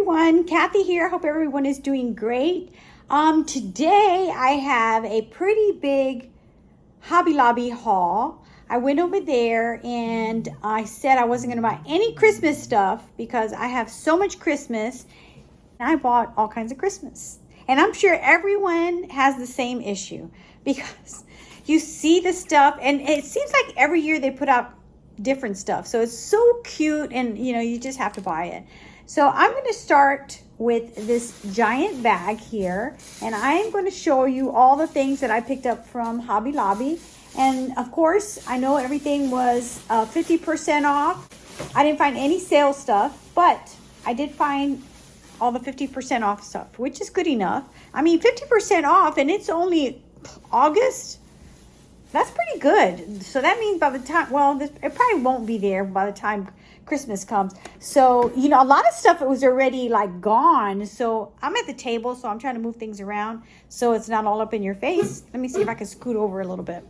everyone, Kathy here. Hope everyone is doing great. Today I have a pretty big Hobby Lobby haul. I went over there and I said I wasn't going to buy any Christmas stuff because I have so much Christmas. I bought all kinds of Christmas. And I'm sure everyone has the same issue because you see the stuff and it seems like every year they put out different stuff. So it's so cute and you just have to buy it. So I'm going to start with this giant bag here, and I'm going to show you all the things that I picked up from Hobby Lobby. And of course, I know everything was 50% off. I didn't find any sale stuff, but I did find all the 50% off stuff, which is good enough. I mean, 50% off, and it's only August. That's pretty good. So that means by the time, well, it probably won't be there by the time Christmas comes. So, a lot of stuff was already like gone. So I'm at the table, so I'm trying to move things around so it's not all up in your face. Let me see if I can scoot over a little bit.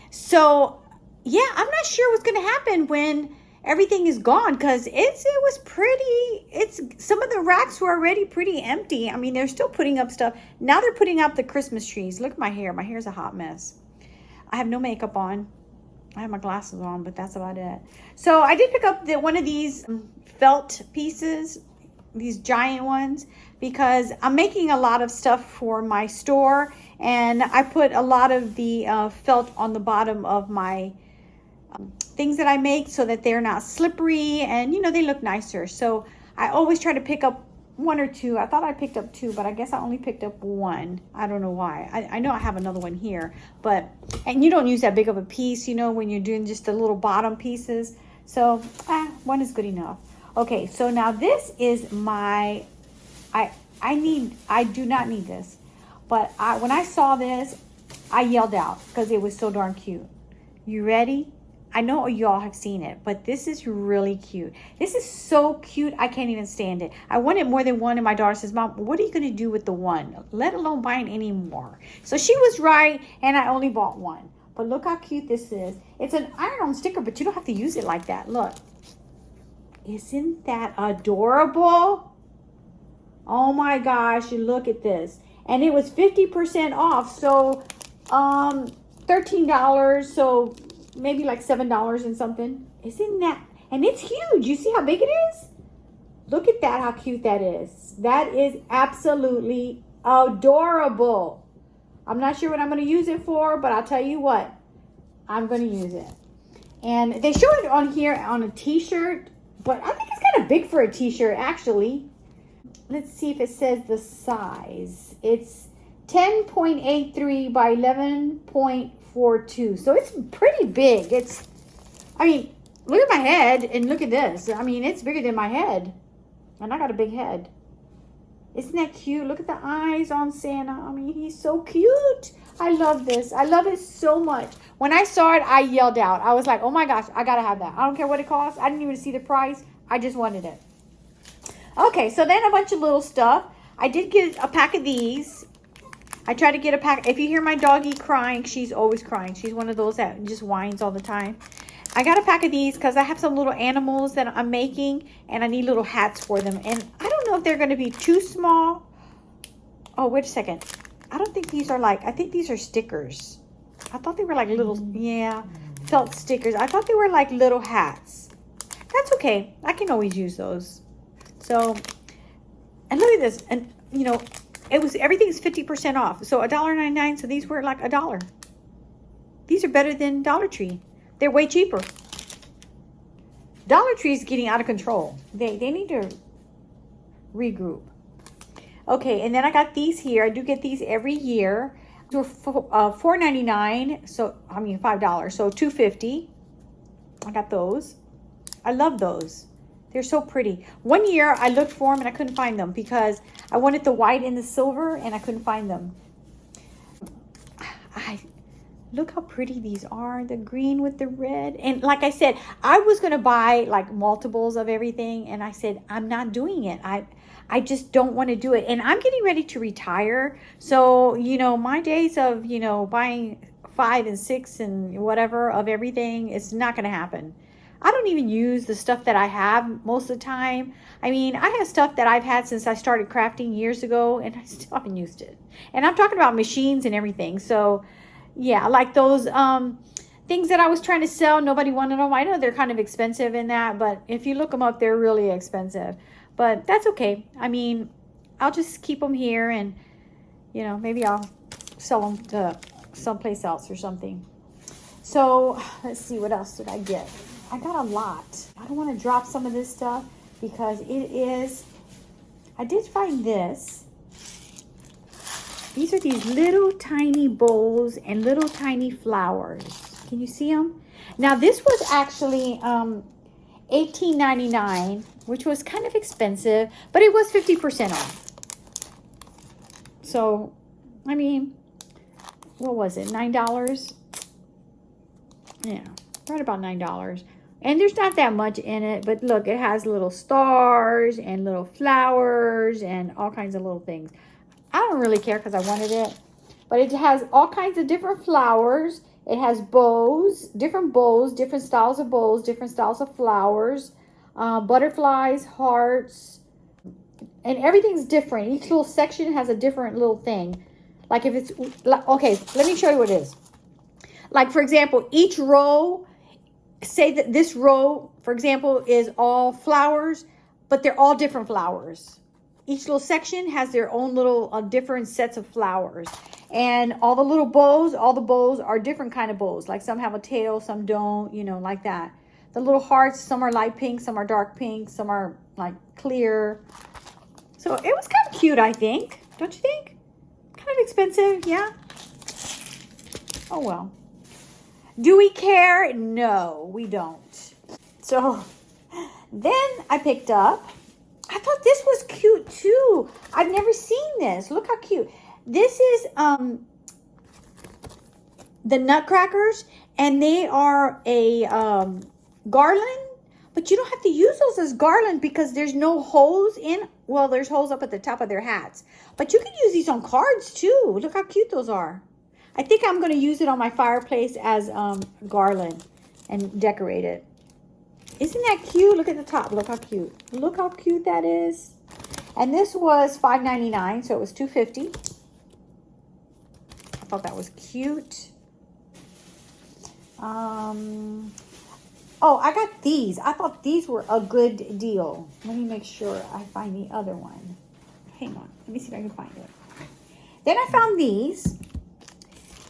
So, yeah, I'm not sure what's going to happen when everything is gone because some of the racks were already pretty empty. I mean, they're still putting up stuff. Now they're putting up the Christmas trees. Look at my hair. My hair's a hot mess. I have no makeup on. I have my glasses on, but that's about it. So I did pick up one of these felt pieces, these giant ones, because I'm making a lot of stuff for my store, and I put a lot of the felt on the bottom of my things that I make so that they're not slippery and, they look nicer. So I always try to pick up one or two. I thought I picked up two, but I guess I only picked up one. I don't know why. I know I have another one here, and you don't use that big of a piece, when you're doing just the little bottom pieces. So one is good enough. Okay, so now this is my, I do not need this, but when I saw this, I yelled out because it was so darn cute. You ready? I know y'all have seen it, but this is really cute. This is so cute, I can't even stand it. I wanted more than one, and my daughter says, Mom, what are you going to do with the one? Let alone buying any more. So she was right, and I only bought one. But look how cute this is. It's an iron-on sticker, but you don't have to use it like that. Look. Isn't that adorable? Oh my gosh, look at this. And it was 50% off, so $13, so maybe like $7 and something. Isn't that? And it's huge. You see how big it is? Look at that, how cute that is. That is absolutely adorable. I'm not sure what I'm going to use it for, but I'll tell you what, I'm going to use it. And they show it on here on a t-shirt, but I think it's kind of big for a t-shirt actually. Let's see if it says the size. It's 10.83 by 11.42. So it's pretty big. Look at my head and look at this. I mean, it's bigger than my head. And I got a big head. Isn't that cute? Look at the eyes on Santa. I mean, he's so cute. I love this. I love it so much. When I saw it, I yelled out. I was like, oh my gosh, I gotta have that. I don't care what it costs. I didn't even see the price. I just wanted it. Okay, so then a bunch of little stuff. I did get a pack of these. I try to get a pack. If you hear my doggie crying, she's always crying. She's one of those that just whines all the time. I got a pack of these because I have some little animals that I'm making, and I need little hats for them. And I don't know if they're going to be too small. Oh, wait a second. I don't think these are I think these are stickers. I thought they were like little, felt stickers. I thought they were like little hats. That's okay. I can always use those. So, and look at this. And, everything's 50% off. So $1.99. So these were like $1. These are better than Dollar Tree. They're way cheaper. Dollar Tree is getting out of control. They need to regroup. Okay, and then I got these here. I do get these every year. They're $4.99. So $5. So $2.50. I got those. I love those. They're so pretty. One year I looked for them and I couldn't find them because I wanted the white and the silver and I couldn't find them. Look how pretty these are. The green with the red. And like I said, I was going to buy like multiples of everything. And I said, I'm not doing it. I just don't want to do it. And I'm getting ready to retire. So, my days of, buying 5 and 6 and whatever of everything, it's not going to happen. I don't even use the stuff that I have most of the time. I mean, I have stuff that I've had since I started crafting years ago, and I still haven't used it. And I'm talking about machines and everything. So, yeah, like those things that I was trying to sell, nobody wanted them. I know they're kind of expensive in that, but if you look them up, they're really expensive. But that's okay. I mean, I'll just keep them here, and, you know, maybe I'll sell them to someplace else or something. So let's see, what else did I get? I got a lot. I don't want to drop some of this stuff because it is, I did find this. These are these little tiny bowls and little tiny flowers. Can you see them? Now this was actually $18.99, which was kind of expensive, but it was 50% off. So, I mean, what was it, $9? Yeah, right about $9. And there's not that much in it, but look, it has little stars and little flowers and all kinds of little things. I don't really care because I wanted it, but it has all kinds of different flowers. It has bows, different styles of bows, different styles of flowers, butterflies, hearts, and everything's different. Each little section has a different little thing. Like if it's, okay, let me show you what it is. Like, for example, each row, say that this row, for example, is all flowers, but they're all different flowers. Each little section has their own little different sets of flowers. And all the little bows, all the bows are different kind of bows. Like some have a tail, some don't, you know, like that. The little hearts, some are light pink, some are dark pink, some are like clear. So it was kind of cute, I think. Don't you think? Kind of expensive, yeah? Oh, well. Do we care? No, we don't. So then I picked up, I thought this was cute too. I've never seen this. Look how cute. This is the Nutcrackers, and they are a garland, but you don't have to use those as garland because there's no holes in, well, there's holes up at the top of their hats. But you can use these on cards too. Look how cute those are. I think I'm going to use it on my fireplace as garland and decorate it. Isn't that cute? Look at the top. Look how cute. Look how cute that is. And this was $5.99, so it was $2.50. I thought that was cute. Oh, I got these. I thought these were a good deal. Let me make sure I find the other one. Hang on. Let me see if I can find it. Then I found these.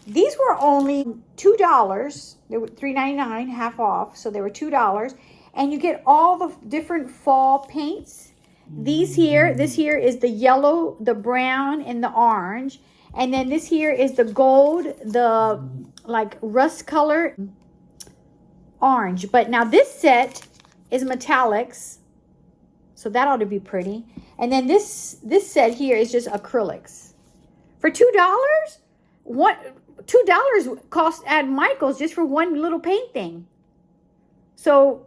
These were only $2. They were $3.99, half off. So they were $2. And you get all the different fall paints. These here, this here is the yellow, the brown, and the orange. And then this here is the gold, the like rust color, orange. But now this set is metallics. So that ought to be pretty. And then this set here is just acrylics. For $2? What? $2 cost at Michael's just for one little paint thing. So,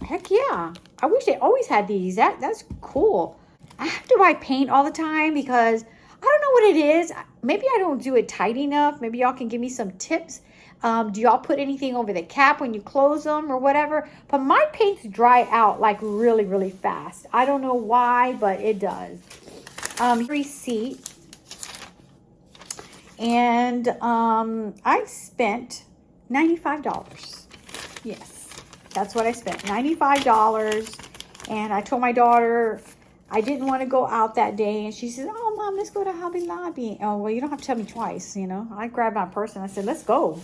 heck yeah. I wish they always had these. That's cool. I have to buy paint all the time because I don't know what it is. Maybe I don't do it tight enough. Maybe y'all can give me some tips. Do y'all put anything over the cap when you close them or whatever? But my paints dry out like really, really fast. I don't know why, but it does. Receipt. And I spent $95. Yes, that's what I spent, $95. And I told my daughter I didn't want to go out that day. And she said, oh, Mom, let's go to Hobby Lobby. Oh, well, you don't have to tell me twice, you know. I grabbed my purse and I said, let's go.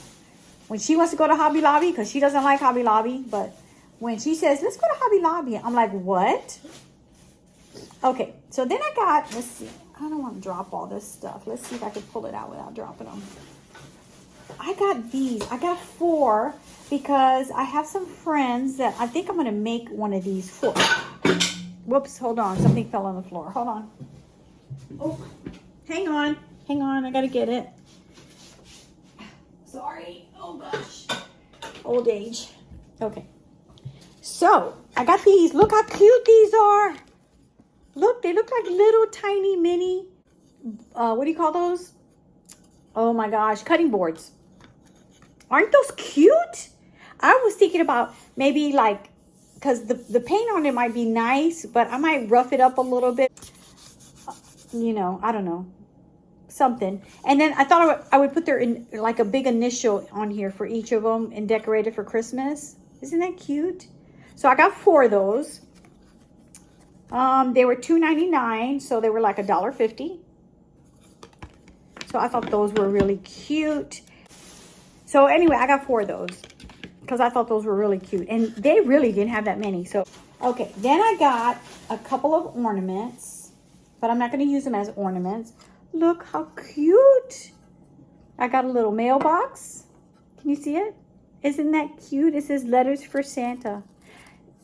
When she wants to go to Hobby Lobby, because she doesn't like Hobby Lobby. But when she says, let's go to Hobby Lobby, I'm like, what? Okay, so then I got, let's see. I don't want to drop all this stuff. Let's see if I can pull it out without dropping them. I got these. I got 4 because I have some friends that I think I'm going to make one of these for. Whoops, hold on. Something fell on the floor. Hold on. Oh, hang on. Hang on. I got to get it. Sorry. Oh, gosh. Old age. Okay. So, I got these. Look how cute these are. Look, they look like little tiny mini, what do you call those? Oh my gosh, cutting boards. Aren't those cute? I was thinking about maybe like, because the paint on it might be nice, but I might rough it up a little bit. You know, I don't know. Something. And then I thought I would put their like a big initial on here for each of them and decorate it for Christmas. Isn't that cute? So I got 4 of those. They were $2.99, so they were like $1.50. So I thought those were really cute. So anyway, I got 4 of those because I thought those were really cute, and they really didn't have that many. So okay, then I got a couple of ornaments, but I'm not going to use them as ornaments. Look how cute. I got a little mailbox. Can you see it? Isn't that cute? It says letters for Santa.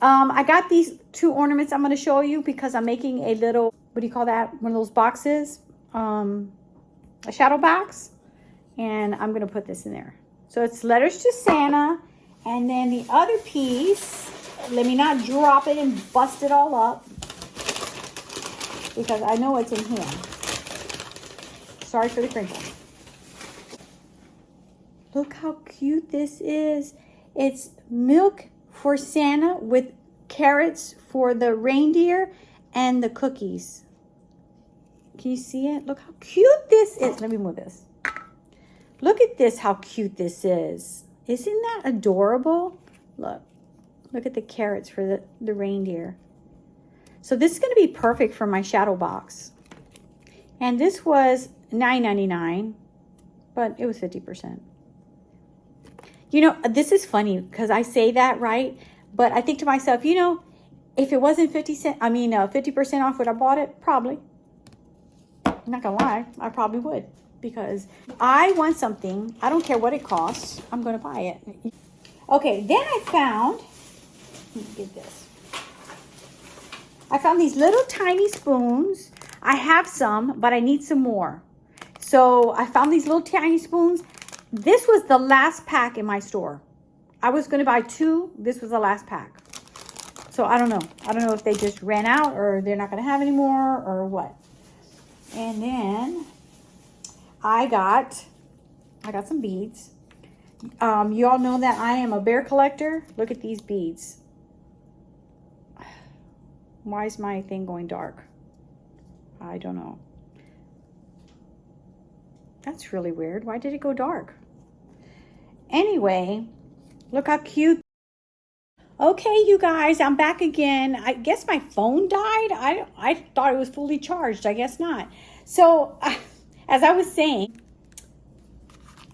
I got these 2 ornaments I'm going to show you because I'm making a little, what do you call that? One of those boxes, a shadow box. And I'm going to put this in there. So it's letters to Santa. And then the other piece, let me not drop it and bust it all up, because I know it's in here. Sorry for the crinkle. Look how cute this is. It's milk for Santa with carrots for the reindeer and the cookies. Can you see it? Look how cute this is. Let me move this. Look at this, how cute this is. Isn't that adorable? Look at the carrots for the reindeer. So this is going to be perfect for my shadow box. And this was $9.99, but it was 50%. You know, this is funny because I say that, right? But I think to myself, you know, if it wasn't 50% off, would I bought it? Probably. I'm not gonna lie, I probably would, because I want something. I don't care what it costs. I'm gonna buy it. Okay, then I found. Let me get this. I found these little tiny spoons. I have some, but I need some more. So I found these little tiny spoons. This was the last pack in my store. I was going to buy 2. This was the last pack. So I don't know. I don't know if they just ran out or they're not going to have any more or what. And then I got some beads. You all know that I am a bear collector. Look at these beads. Why is my thing going dark? I don't know. That's really weird. Why did it go dark? Anyway, look how cute. Okay, you guys, I'm back again. I guess my phone died. I thought it was fully charged. I guess not. So, as I was saying,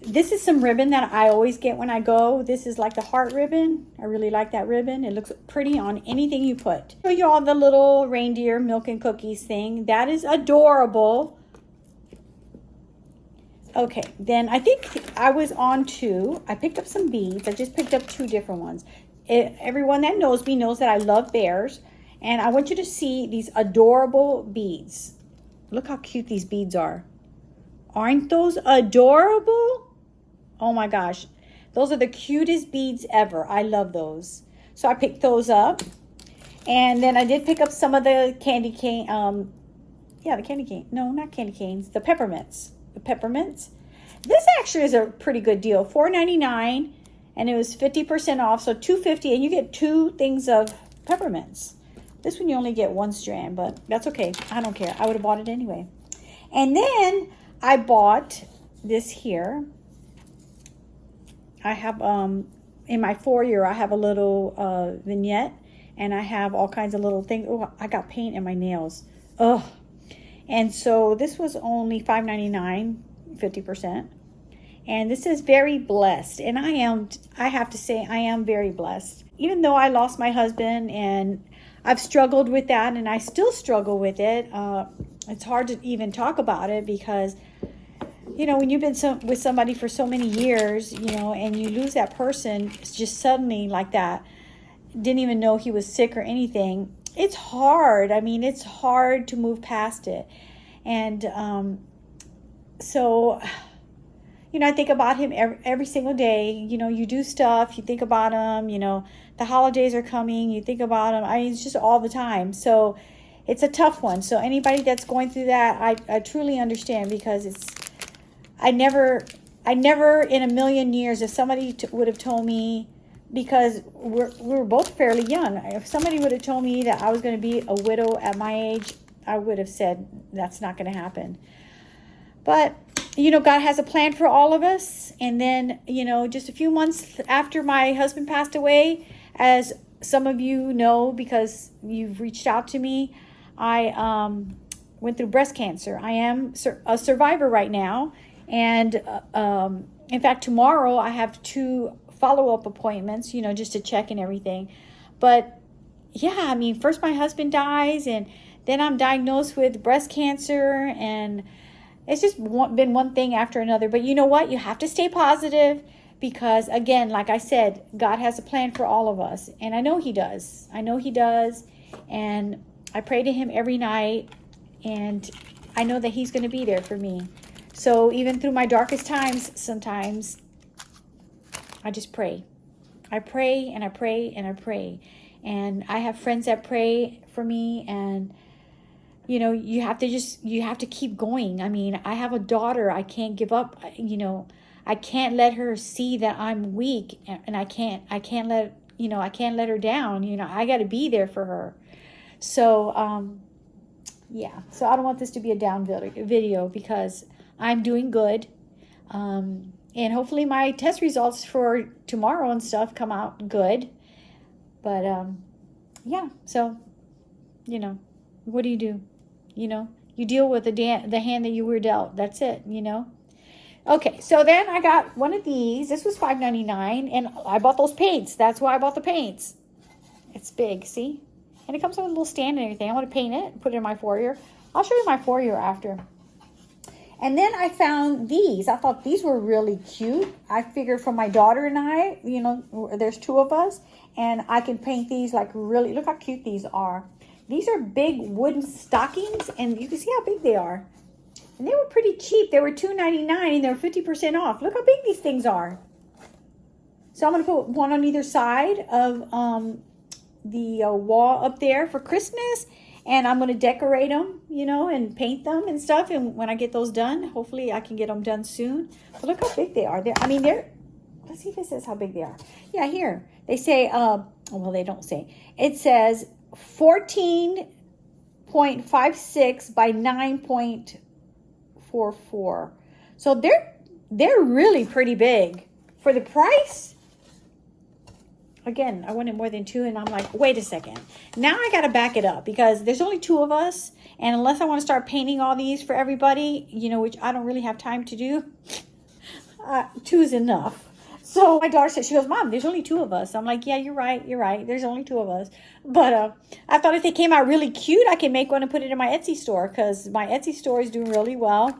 this is some ribbon that I always get when I go. This is like the heart ribbon. I really like that ribbon. It looks pretty on anything you put. Show you all the little reindeer milk and cookies thing. That is adorable. Okay, then I think I was on 2. I picked up some beads. I just picked up 2 different ones. Everyone that knows me knows that I love bears. And I want you to see these adorable beads. Look how cute these beads are. Aren't those adorable? Oh my gosh. Those are the cutest beads ever. I love those. So I picked those up. And then I did pick up some of the candy cane. The candy cane. No, not candy canes. The peppermints. The peppermints. This actually is a pretty good deal. $4.99, and it was 50% off, so $2.50, and you get 2 things of peppermints. This one you only get 1 strand, but that's okay. I don't care. I would have bought it anyway. And then I bought this here. I have in my foyer I have a little vignette, and I have all kinds of little things. Oh, I got paint in my nails. Oh. And so this was only $5.99, 50%. And this is very blessed. And I have to say, I am very blessed. Even though I lost my husband and I've struggled with that, and I still struggle with it. It's hard to even talk about it because, you know, when you've been with somebody for so many years, you know, and you lose that person just suddenly like that, didn't even know he was sick or anything. It's hard. I mean, it's hard to move past it. And so, you know, I think about him every single day. You know, you do stuff, you think about him, you know, the holidays are coming, you think about him. I mean, it's just all the time. So it's a tough one. So anybody that's going through that, I truly understand, because I never in a million years, if somebody would have told me because we're both fairly young. If somebody would have told me that I was going to be a widow at my age, I would have said that's not going to happen. But, you know, God has a plan for all of us. And then, you know, just a few months after my husband passed away, as some of you know because you've reached out to me, I went through breast cancer. I am a survivor right now. And in fact, tomorrow I have 2 follow-up appointments, you know, just to check and everything. But yeah, I mean, first my husband dies, and then I'm diagnosed with breast cancer, and it's just been one thing after another. But you know what? You have to stay positive because, again, like I said, God has a plan for all of us. And I know he does. I know he does. And I pray to him every night. And I know that he's going to be there for me. So even through my darkest times, sometimes I just pray. I pray and I pray and I pray. And I have friends that pray for me, and you know, you have to keep going. I mean, I have a daughter. I can't give up. You know, I can't let her see that I'm weak, and I can't let her down. You know, I got to be there for her. So, yeah. So I don't want this to be a down video because I'm doing good. And hopefully my test results for tomorrow and stuff come out good. But, yeah. So, you know, what do? You know, you deal with the hand that you were dealt. That's it, you know. Okay, so then I got one of these. This was $5.99, and I bought those paints. That's why I bought the paints. It's big, see? And it comes with a little stand and everything. I want to paint it, put it in my foyer. I'll show you my foyer after. And then I found these. I thought these were really cute. I figured for my daughter and I, you know, there's 2 of us, and I can paint these like really, look how cute these are. These are big wooden stockings, and you can see how big they are. And they were pretty cheap. They were $2.99, and they were 50% off. Look how big these things are. So I'm going to put one on either side of the wall up there for Christmas. And I'm going to decorate them, you know, and paint them and stuff. And when I get those done, hopefully I can get them done soon. But look how big they are. Let's see if it says how big they are. Yeah, here. They say, well, they don't say. It says 14.56 by 9.44. So they're really pretty big for the price. Again, I wanted more than 2, and I'm like, wait a second. Now I got to back it up because there's only 2 of us, and unless I want to start painting all these for everybody, you know, which I don't really have time to do, 2 is enough. So my daughter said, she goes, Mom, there's only 2 of us. I'm like, yeah, you're right. There's only 2 of us. But I thought if they came out really cute, I can make one and put it in my Etsy store because my Etsy store is doing really well.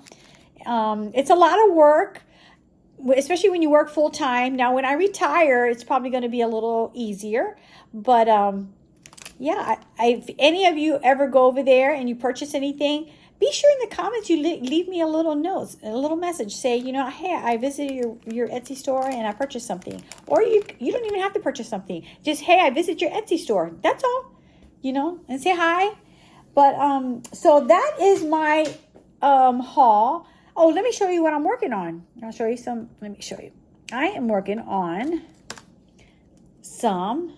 It's a lot of work, especially when you work full time. Now, when I retire, it's probably going to be a little easier. But yeah, if any of you ever go over there and you purchase anything, be sure in the comments you leave me a little note, a little message. Say, you know, hey, I visited your Etsy store and I purchased something. Or you don't even have to purchase something. Just, hey, I visit your Etsy store. That's all, you know, and say hi. But so that is my haul. Oh, let me show you what I'm working on. I'll show you some. Let me show you. I am working on some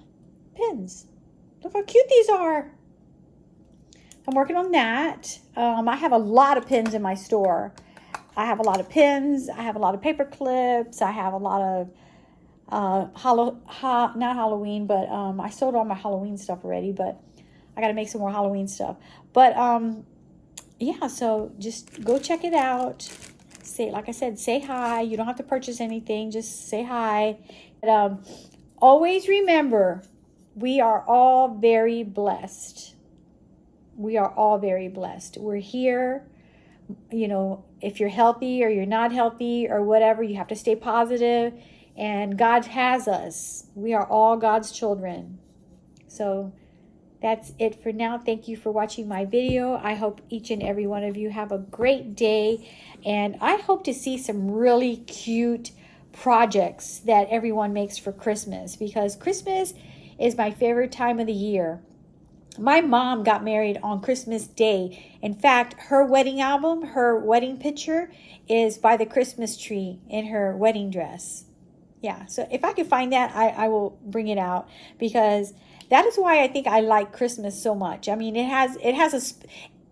pins. Look how cute these are. I'm working on that. I have a lot of pins in my store. I have a lot of pins. I have a lot of paper clips. I have a lot of not Halloween, but I sold all my Halloween stuff already, but I got to make some more Halloween stuff. But yeah, so just go check it out. Like I said, say hi. You don't have to purchase anything. Just say hi. But, always remember, we are all very blessed. We are all very blessed. We're here. You know, if you're healthy or you're not healthy or whatever, you have to stay positive. And God has us. We are all God's children. So that's it for now. Thank you for watching my video. I hope each and every one of you have a great day. And I hope to see some really cute projects that everyone makes for Christmas, because Christmas is my favorite time of the year. My mom got married on Christmas Day. In fact, her wedding album, her wedding picture is by the Christmas tree in her wedding dress. Yeah, so if I can find that, I will bring it out, because that is why I think I like Christmas so much. I mean,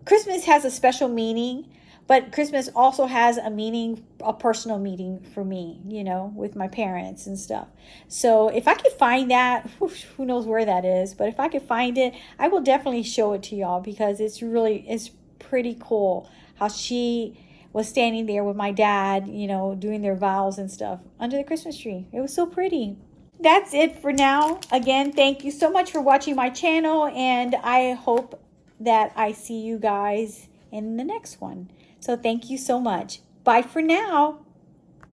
Christmas has a special meaning, but Christmas also has a meaning, a personal meaning for me, you know, with my parents and stuff. So if I could find that, who knows where that is, but if I could find it, I will definitely show it to y'all, because it's pretty cool how she was standing there with my dad, you know, doing their vows and stuff under the Christmas tree. It was so pretty. That's it for now. Again, thank you so much for watching my channel, and I hope that I see you guys in the next one. So thank you so much. Bye for now.